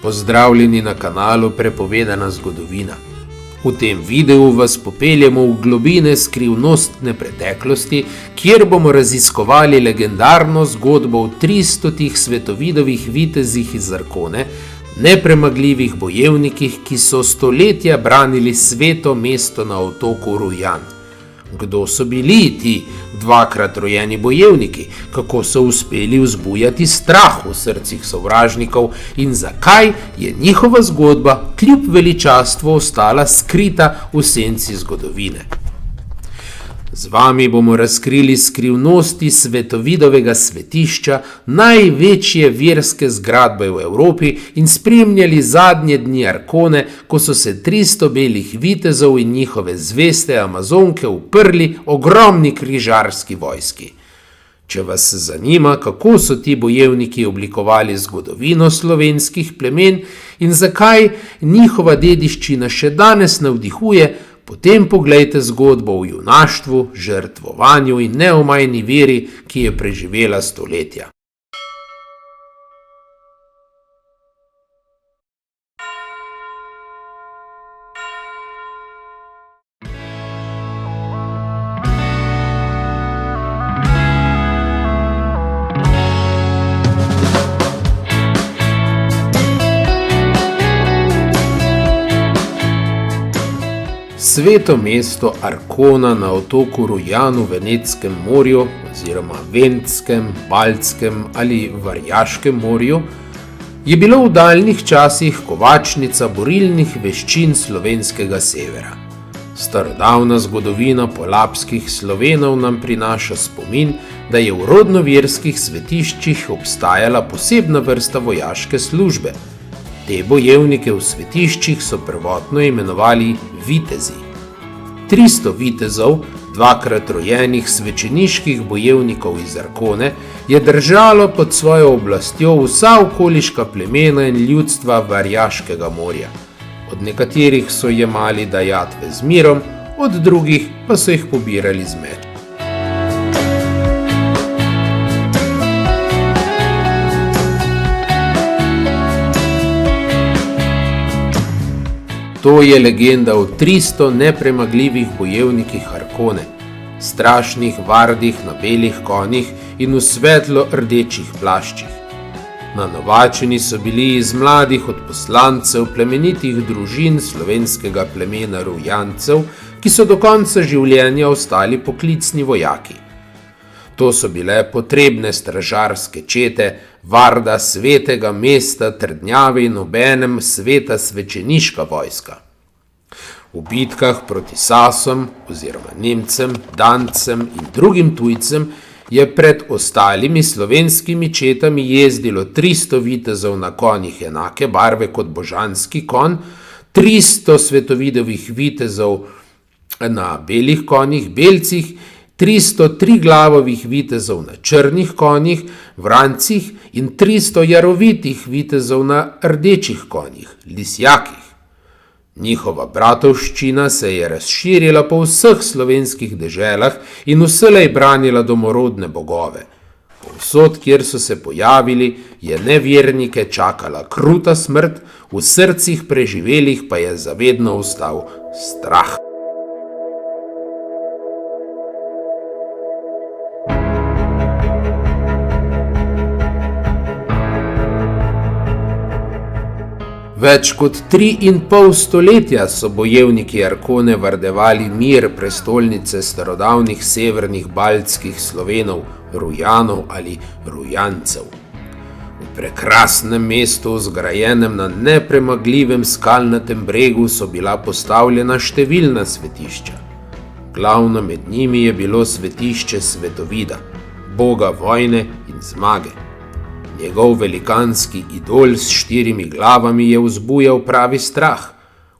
Pozdravljeni na kanalu Prepovedana zgodovina. V tem videu vas popeljemo v globine skrivnostne preteklosti, kjer bomo raziskovali legendarno zgodbo o 300 svetovidovih vitezih iz Arkone, nepremagljivih bojevnikih, ki so stoletja branili sveto mesto na otoku Rujan. Kdo so bili ti dvakrat rojeni bojevniki, kako so uspeli vzbujati strah v srcih sovražnikov in zakaj je njihova zgodba kljub veličastvu ostala skrita v senci zgodovine. Z vami bomo razkrili skrivnosti svetovidovega svetišča, največje verske zgradbe v Evropi, in spremljali zadnje dni Arkone, ko so se 300 belih vitezov in njihove zveste amazonke uprli ogromni križarski vojski. Če vas zanima, kako so ti bojevniki oblikovali zgodovino slovenskih plemen in zakaj njihova dediščina še danes navdihuje, potem poglejte zgodbo o junaštvu, žrtvovanju in neomajni veri, ki je preživela stoletja. Sveto mesto Arkona na otoku Rujan v Venetskem morju oziroma Ventskem, Baltskem ali Varjaškem morju je bilo v daljnih časih kovačnica borilnih veščin slovenskega severa. Starodavna zgodovina polapskih Slovenov nam prinaša spomin, da je v rodnoverskih svetiščih obstajala posebna vrsta vojaške službe. Te bojevnike v svetiščih so prvotno imenovali vitezi. 300 vitezov, dvakrat rojenih svečeniških bojevnikov iz Arkone, je držalo pod svojo oblastjo vsa okoliška plemena in ljudstva Varjaškega morja. Od nekaterih so jemali dajatve z mirom, od drugih pa so jih pobirali z mečem. To je legenda o 300 nepremagljivih bojevnikih Arkone, strašnih vardih na belih konjih in v svetlo rdečih plaščih. Nanovačeni so bili iz mladih odposlancev plemenitih družin slovenskega plemena Rujancev, ki so do konca življenja ostali poklicni vojaki. To so bile potrebne stražarske čete, varda svetega mesta trdnjave in obenem sveta svečeniška vojska. V bitkah proti Sasom oziroma Nemcem, Dancem in drugim tujcem je pred ostalimi slovenskimi četami jezdilo 300 vitezov na konjih enake barve kot božanski konj, 300 svetovidovih vitezov na belih konjih, belcih, 300 triglavovih vitezov na črnih konjih, vrancih in 300 jarovitih vitezov na rdečih konjih, lisjakih. Njihova bratovščina se je razširila po vseh slovenskih deželah in vselej branila domorodne bogove. Povsod, kjer so se pojavili, je nevernike čakala kruta smrt, v srcih preživelih pa je zavedno ostal strah. Več kot 3,5 stoletja so bojevniki Arkone vardevali mir prestolnice starodavnih severnih baltskih Slovenov, Rujanov ali Rujancev. V prekrasnem mestu, zgrajenem na nepremagljivem skalnatem bregu, so bila postavljena številna svetišča. Glavno med njimi je bilo svetišče Svetovida, boga vojne in zmage. Njegov velikanski idol s 4 glavami je vzbujal pravi strah.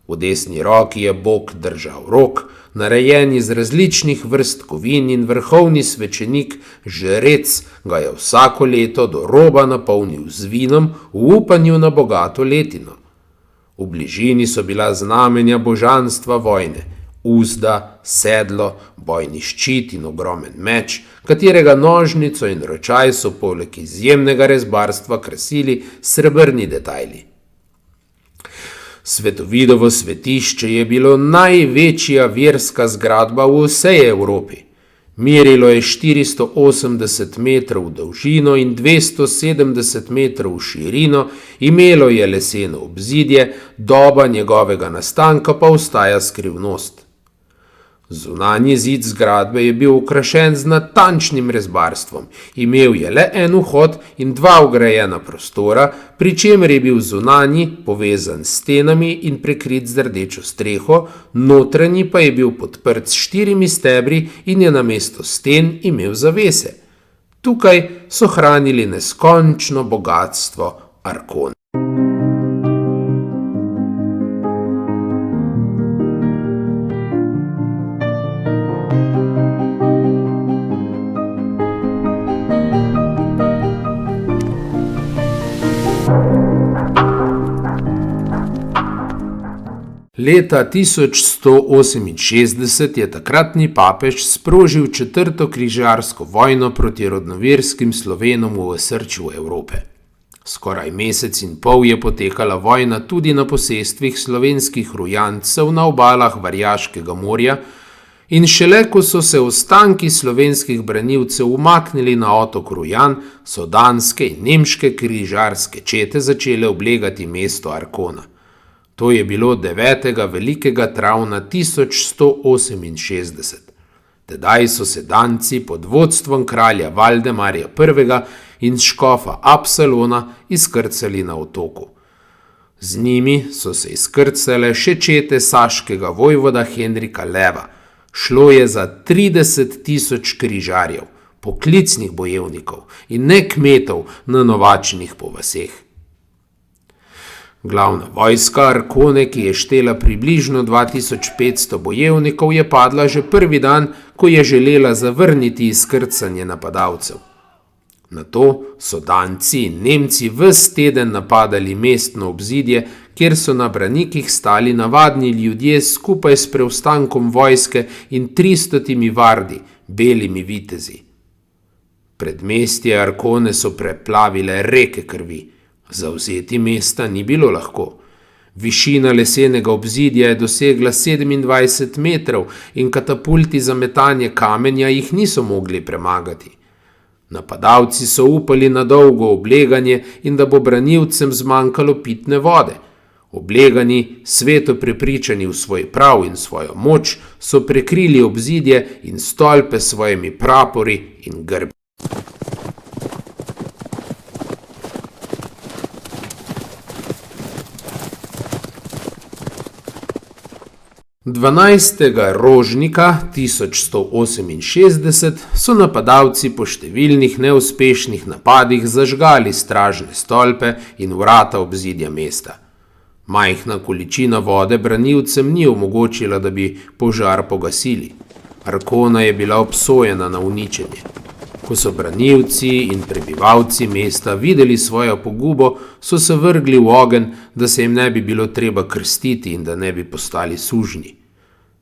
V desni roki je bog držal rog, narejen iz različnih vrst kovin, in vrhovni svečenik, žrec, ga je vsako leto do roba napolnil z vinom v upanju na bogato letino. V bližini so bila znamenja božanstva vojne, uzda, sedlo, bojni ščit in ogromen meč, katerega nožnico in ročaj so poleg izjemnega rezbarstva krasili srebrni detajli. Svetovidovo svetišče je bilo največja verska zgradba v vsej Evropi. Merilo je 480 metrov v dolžino in 270 metrov v širino, imelo je leseno obzidje, doba njegovega nastanka pa ostaja skrivnost. Zunanji zid zgradbe je bil okrašen z natančnim rezbarstvom, imel je le en vhod in dva vgrajena prostora, pri čemer je bil zunanji povezan s stenami in prekrit z rdečo streho, notranji pa je bil podprt s 4 stebri in je namesto sten imel zavese. Tukaj so hranili neskončno bogatstvo Arkone. Leta 1168 je takratni papež sprožil četrto križarsko vojno proti rodnoverskim Slovenom v osrčju Evrope. Skoraj mesec in pol je potekala vojna tudi na posestvih slovenskih Rujancev na obalah Varjaškega morja in šele ko so se ostanki slovenskih branilcev umaknili na otok Rujan, so danske in nemške križarske čete začele oblegati mesto Arkona. To je bilo 9. velikega travna 1168. Tedaj so se Danci pod vodstvom kralja Valdemarja I in škofa Absalona izkrcali na otoku. Z njimi so se izkrcale še čete saškega vojvoda Henrika Leva. Šlo je za 30.000 križarjev, poklicnih bojevnikov in ne kmetov nanovačenih po vaseh. Glavna vojska Arkone, ki je štela približno 2500 bojevnikov, je padla že prvi dan, ko je želela zavrniti izkrcanje napadalcev. Nato so Danci in Nemci ves teden napadali mestno obzidje, kjer so na branikih stali navadni ljudje skupaj s preostankom vojske in 300 vardi, belimi vitezi. Predmestje Arkone so preplavile reke krvi. Zavzeti mesta ni bilo lahko. Višina lesenega obzidja je dosegla 27 metrov in katapulti za metanje kamenja jih niso mogli premagati. Napadalci so upali na dolgo obleganje in da bo branilcem zmanjkalo pitne vode. Oblegani, sveto prepričani v svoj prav in svojo moč, so prekrili obzidje in stolpe s svojimi prapori in grbi. 12. rožnika 1168 so napadalci po številnih neuspešnih napadih zažgali stražne stolpe in vrata obzidja mesta. Majhna količina vode branilcem ni omogočila, da bi požar pogasili. Arkona je bila obsojena na uničenje. Ko so branilci in prebivalci mesta videli svojo pogubo, so se vrgli v ogenj, da se jim ne bi bilo treba krstiti in da ne bi postali sužnji.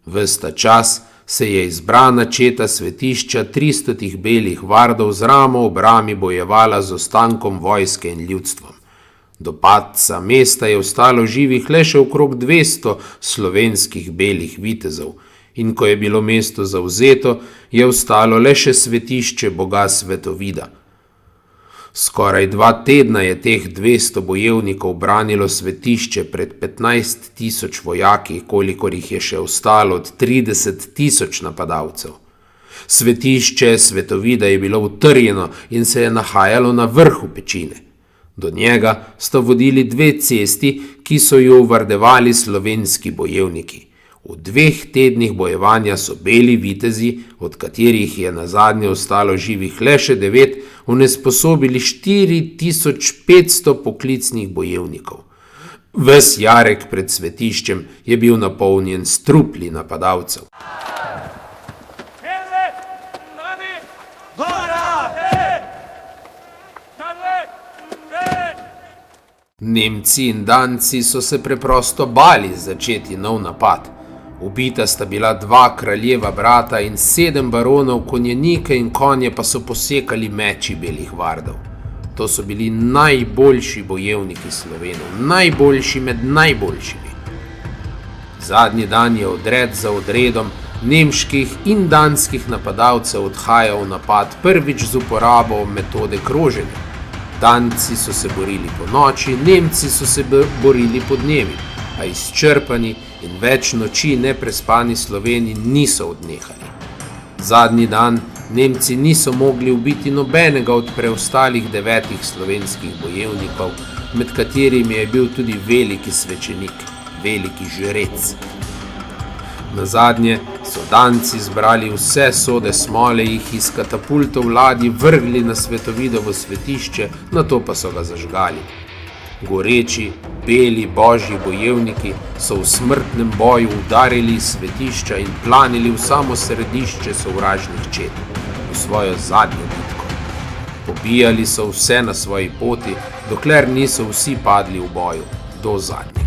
Ves ta čas se je izbrana četa svetišča 300 belih vardov z ramo ob rami bojevala z ostankom vojske in ljudstvom. Do padca mesta je ostalo živih le še okrog 200 slovenskih belih vitezov, in ko je bilo mesto zavzeto, je ostalo le še svetišče boga Svetovida. Skoraj 2 tedna je teh 200 bojevnikov branilo svetišče pred 15.000 vojaki, kolikor jih je še ostalo od 30.000 napadalcev. Svetišče Svetovida je bilo utrjeno in se je nahajalo na vrhu pečine. Do njega sta vodili 2 cesti, ki so jo vardevali slovenski bojevniki. V 2 tednih bojevanja so beli vitezi, od katerih je nazadnje ostalo živih le še 9, onesposobili 4500 poklicnih bojevnikov. Ves jarek pred svetiščem je bil napolnjen s trupli napadalcev. Nemci in Danci so se preprosto bali začeti nov napad. Ubita sta bila 2 kraljeva brata in 7 baronov, konjenike in konje pa so posekali meči belih vardov. To so bili najboljši bojevniki Slovenov, najboljši med najboljšimi. Zadnji dan je odred za odredom nemških in danskih napadalcev odhajal v napad prvič z uporabo metode kroženja. Danci so se borili po noči, Nemci so se borili po dnevi, a izčrpani in več noči neprespani Sloveniji niso odnehali. Zadnji dan Nemci niso mogli ubiti nobenega od preostalih 9 slovenskih bojevnikov, med katerimi je bil tudi veliki svečenik, veliki žrec. Nazadnje so Danci zbrali vse sode smole, jih iz katapultov ladij vrgli na Svetovidovo svetišče, nato pa so ga zažgali. Goreči, beli božji bojevniki so v smrtnem boju udarili iz svetišča in planili v samo središče sovražnih čet, v svojo zadnjo bitko. Pobijali so vse na svoji poti, dokler niso vsi padli v boju, do zadnjega.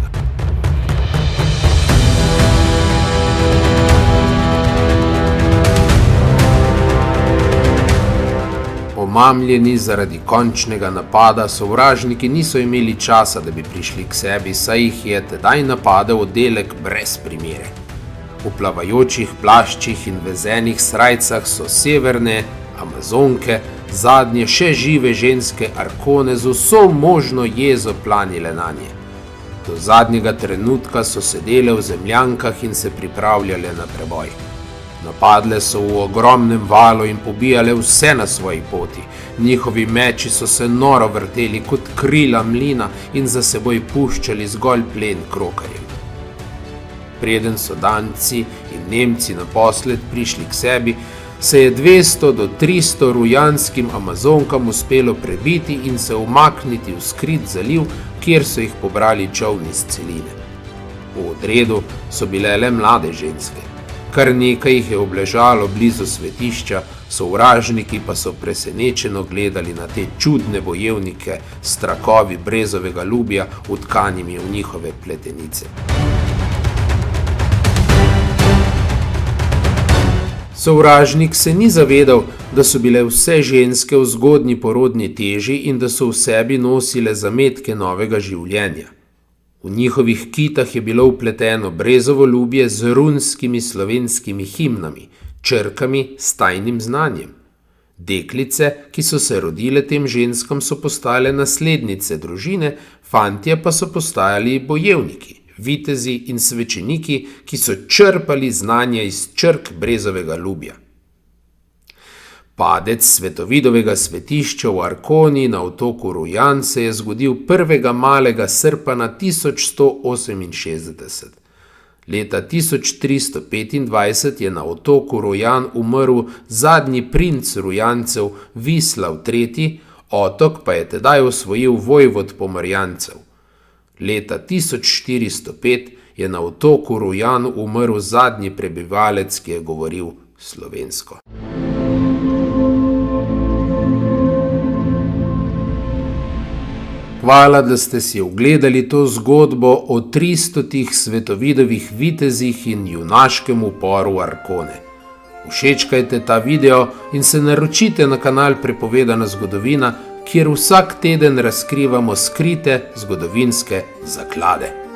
Omamljeni zaradi končnega napada, sovražniki niso imeli časa, da bi prišli k sebi, saj jih je tedaj napadel oddelek brez primere. V plavajočih plaščih in vezenih srajcah so severne Amazonke, zadnje še žive ženske Arkone z vso možno jezo planile nanje. Do zadnjega trenutka so sedele v zemljankah in se pripravljale na preboj. Napadle so v ogromnem valu in pobijale vse na svoji poti. Njihovi meči so se noro vrteli kot krila mlina in za seboj puščali zgolj plen krokarjev. Preden so Danci in Nemci naposled prišli k sebi, se je 200 do 300 rujanskim Amazonkam uspelo prebiti in se umakniti v skrit zaliv, kjer so jih pobrali čolni s celine. V odredu so bile le mlade ženske. Kar nekaj jih je obležalo blizu svetišča, sovražniki pa so presenečeno gledali na te čudne bojevnike s trakovi brezovega lubja vtkanimi v njihove pletenice. Sovražnik se ni zavedal, da so bile vse ženske v zgodnji porodni teži in da so v sebi nosile zametke novega življenja. V njihovih kitah je bilo vpleteno brezovo ljubje z runskimi slovenskimi himnami, črkami s tajnim znanjem. Deklice, ki so se rodile tem ženskam, so postale naslednice družine, fantje pa so postajali bojevniki, vitezi in svečeniki, ki so črpali znanja iz črk brezovega ljubja. Padec Svetovidovega svetišča v Arkoni na otoku Rujan se je zgodil 1. malega srpana 1168. Leta 1325 je na otoku Rujan umrl zadnji princ Rujancev Vislav III., otok pa je tedaj osvojil vojvod Pomorjancev. Leta 1405 je na otoku Rujan umrl zadnji prebivalec, ki je govoril slovensko. Hvala, da ste si ogledali to zgodbo o 300 Svetovidovih vitezih in junaškem uporu Arkone. Všečkajte ta video in se naročite na kanal Prepovedana zgodovina, kjer vsak teden razkrivamo skrite zgodovinske zaklade.